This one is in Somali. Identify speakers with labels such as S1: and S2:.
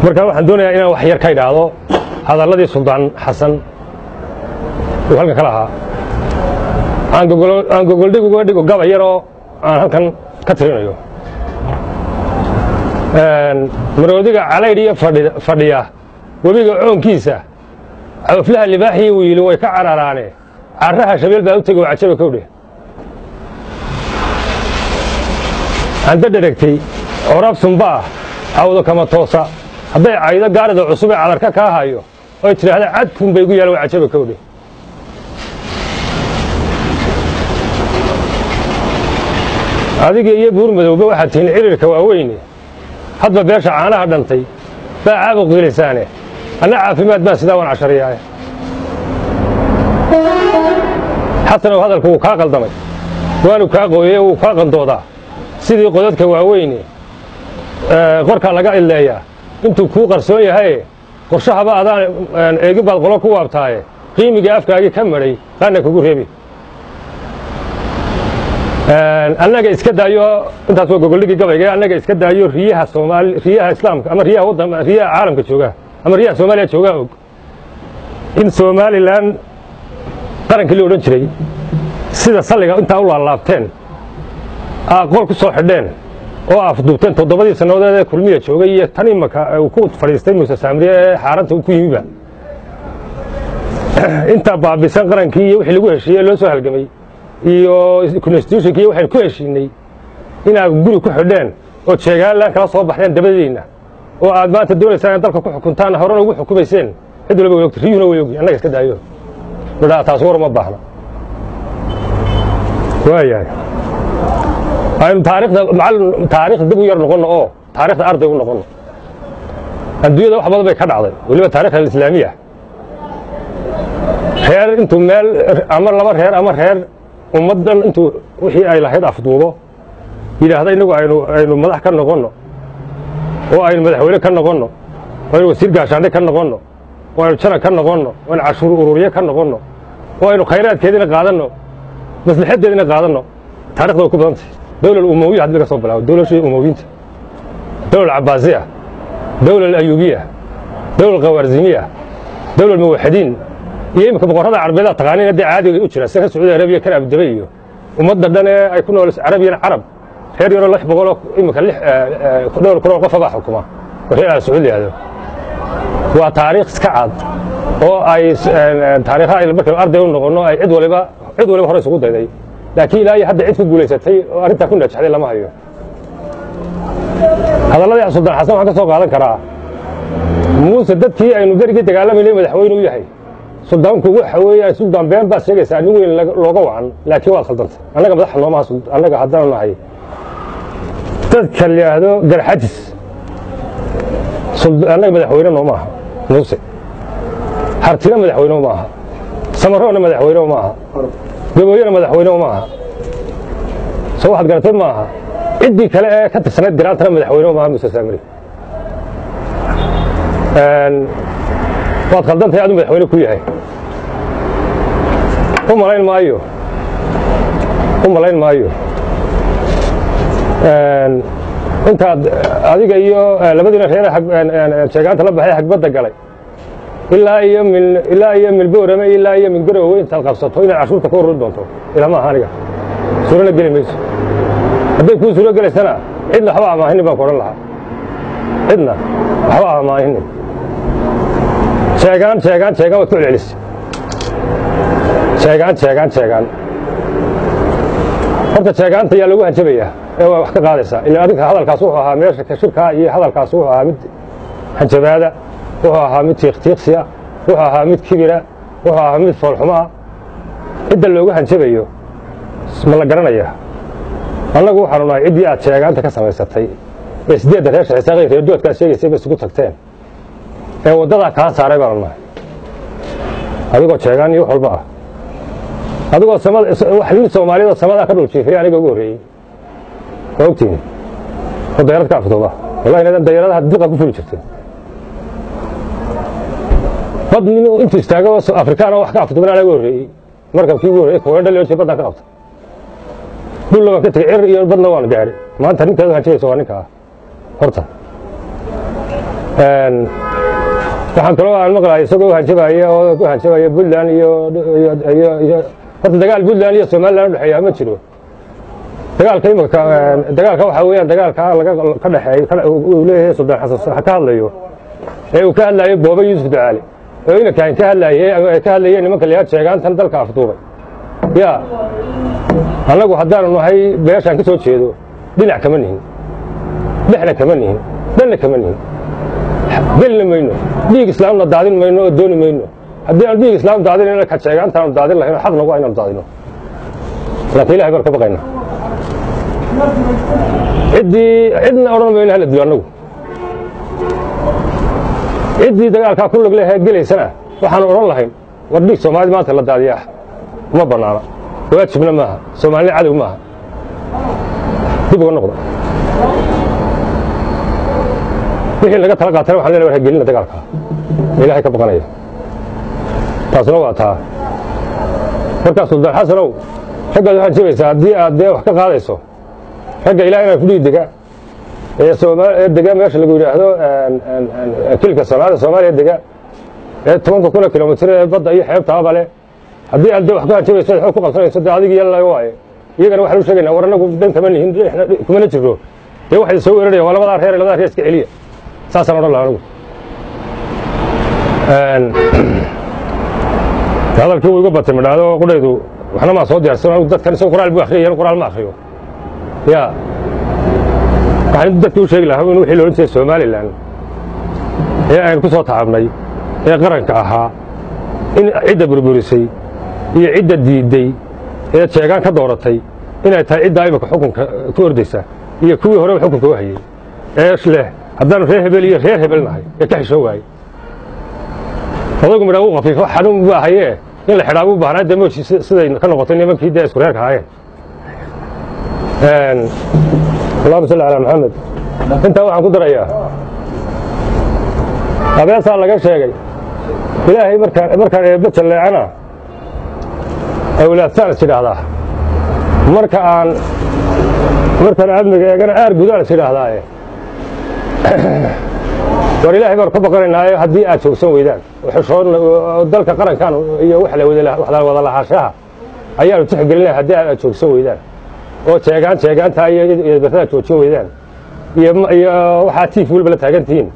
S1: marka waxaan doonayaa inaan wax yar ka idhaahdo hadalladii Suldaan Xasan oo halkan kala ahaa aan gogoldhig uga dhigo gabay yar oo aan halkan ka tirinayo maroodiga calaydhiya fadhiya webiga coonkiisa cawflaha libaaxii wiili way ka cararaane carraha shabeel baa u tegay oo cajaba kowdhe anda dheragtay oraab sumba ah cawdo kama toosa hadday caydo gaarida cusub ee cadarka kaa hayo oy tidhaahda cadkuun bay gu yaala waa cajaba kowdhe adiga iyo buur madowba waxaad tihiin cirirka waaweyne hadba beesha caanaha dhantay baa caabuq gelaysaane anna caafimaad baan sidaa waan cashariyaaye xasanow hadalku wuu kaa qaldamay waanu kaa qooyey wuu kaa qandoodaa sidii qodadka waaweyne qorkaa laga idleeyaa intuu kuu qarsoon yahaye qorshahaba adaan eegin baad qolo ku waabtaaye qiimiga afkaagii ka madhay qaanna kugu reebi annaga iska daayo intaas waa gogoldhigii gabayga annaga iska daayo riyaha islaamka ama riyaha caalamka jooga ama riyaha Soomaaliya jooga og in Somaliland qarankii la odhan jiray sida salliga intaa u laalaabteen qol ku soo xidheen oo afduubteen 7 sanadood ee kulmiya joogay iyo tan imaka uu ku fadhiistay Muuse Saamriye ee xaaranta uu ku yimiba inta baabisan qarankii iyo wixii lagu heshiiyay loo soo halgamay iyo constitutionkii waxaan ku heshiinay inaad guri ku xidheen oo jeegaanlaan kala soo baxdeen dabadeena oo aad maanta doonaysaan dalka ku xukuntaan horena ugu xukumayseen cid walba way ogtay riyuuna way ogtay annaga iska daayo wadaa taas war ma baahna waayahay aynu taariikhda dib u yar noqono oo taariikhda arday u noqono adduunyada wax badan bay ka dhacday waliba taariikhda islaamiga reer intuu meel ama laba reer ama reer ummadan intuu wixii ay lahayd afduubo yiraahdo inagu aynu madax ka noqono oo aynu madaxweyne ka noqono oo aynu wasiir gaashaande ka noqono oo aynu jana ka noqono oo aynu cashuur ururiye ka noqono oo aynu khayraadkeedina qaadano maslaxadeedina qaadano taariikhda ku badantay dawlad umawiyya hadda ka soo bilaabo dawladii umawiyinta dawlad cabbaasiya dawlad ayubiya dawlad qawarzimiya dawlad muwaxidiin iyo imka boqorada carbeed taqaaniin hadda caadiga u jira sida Sacuudi Arabiya kan Abu iyo ummadda dhan ee ay ku nool Arabiyan Arab reer yaro 600 imka dhowr kun oo qof baa xukuma reer Sacuudiyada waa taariikh iska cad oo ay taariikha ay markay arday u noqono ay cid waliba hore isugu dayday laakiin ilaahay hadda cid ku guuleysatay oo arinta ku najaxday lama hayo hadalladii Suldaan Xasan waxa ka soo qaadan karaa Muuse dadkii aynu garigii dagaalamayay madaxweyne u yahay suldaanku waxa weeyaan suldaan been baa sheegaysa anigu in looga wacan laakiin waa khaldantay annaga madax nooma annaga haddaan nahay dadka liyaado garxajis annaga madaxweyne nooma aha Muuse hartina madaxweyne ma aha samaroona madaxweyne ma aha gaboyana madaxweyne ma aha soo waxaad garatay ma aha ciddii kale ee ka tirsaneed garaantana madaxweyne ma aha Muuse Saamri waad khaldantay aad madaxweyne ku yahay umalayn maayo intaad adiga iyo labadiina reer sheegaanta la baxay xagbadda galay ilaa iyo milboorame ilaa iyo mingarowe intaad qabsato inaad cashuurta ka ururi doonto ilama aha aniga suurana geli mayso hadday kuu suuro gelaysana cidna waxba amaahinin baan ku odhan lahaa cidna waxba amaahinin sheegaan waad ku celcelisay sheegaan horta sheegaanta yaa lagu hanjabayaa ee waa wax ka qaadaysaa ilaa adinka hadalkaas wuxuu ahaa meesha ka shirkaa iyo hadalkaas wuxuu ahaa mid hanjabaada wuxuu ahaa mid tiiqtiiqsiya wuxuu ahaa mid kibira wuxuu ahaa mid foolxumaa cidda looga hanjabayo ma la garanayaa annagu waxaanu nahay ciddii aad sheegaanta ka samaysatay ee 8 reer shaxisaaqay reer doodkaad sheegaysay ba isugu tagteen ee wadada ka saaray baan nahay adigoo sheegan iyo walba ah adigoo samada wax nin Soomaaliyeed samada ka dhuljiifay aniga ugu horeeyay waqtiin oo dayarad ka afduuba wallahi inaad dayaradaha diqa ku fuli jirtay badnimo intuu istaago Afrikaan wax ka afduuban aniga ugu horeeyay markabkii ugu horeeyay kooxda loo jeedo badda ka qabta dhul laba ka tagay iyo badna waan gaaray maanta ninka hajayso waa ninka horta waxaan kaloo aan maqlahay isagoo hanjabaya oo ku hanjabaya Puntland iyo horta dagaal Puntland iyo Somaliland u dhaxeeya ma jiro dagaalka imika dagaalka waxa weeyaan dagaalka laga ka dhaxeeyo uu leeyahay Suldaan Xasan ka hadlayo ee uu ka hadlayo Booba Yuusuf Ducaale oo ina ka hadlayeen nimanka la sheegaantan dalka afduubay ya anagu haddaan nahay beeshan ka soo jeedo dhinac kama nihin dhexna kama nihin dhanna kama nihin gelna mayno dhiig islaamna daadin mayno oo dooni mayno haddii aan dhiig islaam daadinayna ka sheegaantan daadin lahayn xaq nagu aynan daadino laakiin ilaahay bar ka baqayna cidna odhan mayno hala dilo anagu ciddii dagaalkaa ku lug lehe gelaysana waxaan odhan lahayn war dhiig Soomaalida maanta la daadiyaa ma bannaana waajibna maaha Soomaalida cadow maaha dib uga noqdo wixii laga tala qaatay waxaan leeyahay gelina dagaalka ilaahay ka baqanaya taasna waa taa marka Suldaan Xasanow ragga waxaan jeebaysaa haddii aad wax ka qaadayso ragga ilaahayna ku dhiidiga ee Soomaaliya dega meesha lagu yiraahdo kilka Soomaaliya dega ee 10 kilomitir ee badda iyo xeebta abale haddii aad wax ka jeebayso wax ku qabsanayso adiga yalla waaye iyagana waxa uu sheegaynaa war anagu dan kama nihin kuma jiro ee waxa soo weeraraya waa labada reer iska celiya saasaan odhan lahaa anigu hadalkii uu iga batay madhaado qudhaydu waxna ma soo diyaarsan anigu dadkan isagoo qoraal buu akhriyay qoraal ma akhriyo ya waxaan dadka u sheegi lahaa in wixii loo jeedo Somaliland ee aan ku soo taabnay ee qaranka ahaa in cidda burburisay iyo cidda diiday ee sheegaan ka dooratay inay tahay cidda imika xukunka ku ordaysa iyo kuwii hore xukunka u hayay ee leh haddaan reer hebel nahay ee ka xisho waayay odagu midha uu qafiifo xanuun buu ahayee in la xidhaa buu baahnaa dee mooshi siday ka noqotay nimankii dee isku reerka ahaayeen اللهم صل على محمد انت waxaan ku darayaa abeesaa laga sheegay ilaahay markaan eebba jaleecana awlaad saan sidahdaa markaan aadmiga eegana aar gudaan sidahdaa war ilaahay bar ka baqanaynaa haddii aad joogsan weydaan xishoon dalka qarankan iyo wax la wada lahaashaha ayaanu tixgelinayaa haddii aad joogsan weydaan oo sheegaanta iyo bartada joojin weydaan iyo waxa tiif waliba la taagantiin